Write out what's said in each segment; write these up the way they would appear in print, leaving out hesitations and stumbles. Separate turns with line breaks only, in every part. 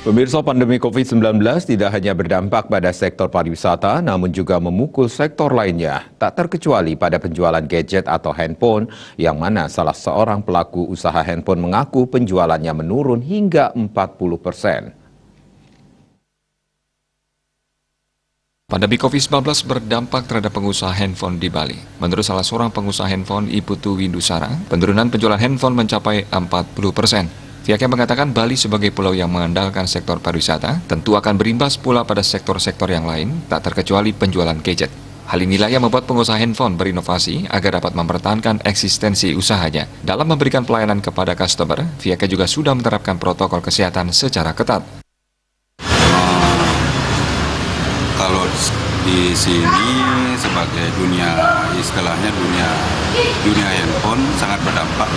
Pemirsa, pandemi COVID-19 tidak hanya berdampak pada sektor pariwisata, namun juga memukul sektor lainnya. Tak terkecuali pada penjualan gadget atau handphone, yang mana salah seorang pelaku usaha handphone mengaku penjualannya menurun hingga 40%.
Pandemi COVID-19 berdampak terhadap pengusaha handphone di Bali. Menurut salah seorang pengusaha handphone, Iputu Windusara, penurunan penjualan handphone mencapai 40%. Pihaknya mengatakan Bali sebagai pulau yang mengandalkan sektor pariwisata tentu akan berimbas pula pada sektor-sektor yang lain, tak terkecuali penjualan gadget. Hal inilah yang membuat pengusaha handphone berinovasi agar dapat mempertahankan eksistensi usahanya. Dalam memberikan pelayanan kepada customer, pihaknya juga sudah menerapkan protokol kesehatan secara ketat.
Kalau di sini sebagai istilahnya dunia handphone sangat berdampak.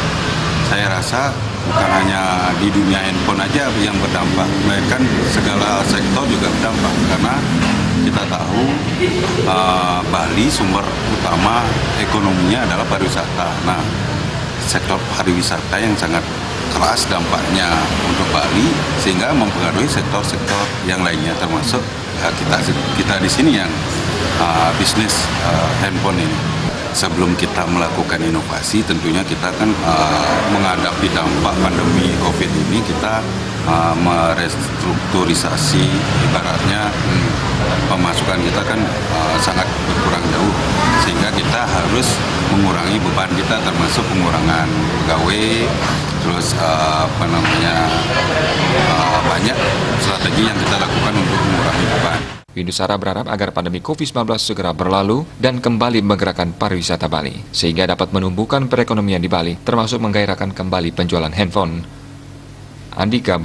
Saya rasa bukan hanya di dunia handphone aja yang berdampak, melainkan segala sektor juga berdampak karena kita tahu Bali sumber utama ekonominya adalah pariwisata. Nah, sektor pariwisata yang sangat keras dampaknya untuk Bali sehingga mempengaruhi sektor-sektor yang lainnya termasuk kita di sini yang bisnis handphone ini. Sebelum kita melakukan inovasi, tentunya kita kan menghadapi dampak pandemi COVID ini, kita merestrukturisasi, ibaratnya pemasukan kita kan sangat berkurang jauh, sehingga kita harus mengurangi beban kita, termasuk pengurangan pegawai, terus banyak strategi yang kita lakukan untuk mengurangi beban.
Windusara berharap agar pandemi COVID-19 segera berlalu dan kembali menggerakkan pariwisata Bali, sehingga dapat menumbuhkan perekonomian di Bali, termasuk menggairahkan kembali penjualan handphone. Andika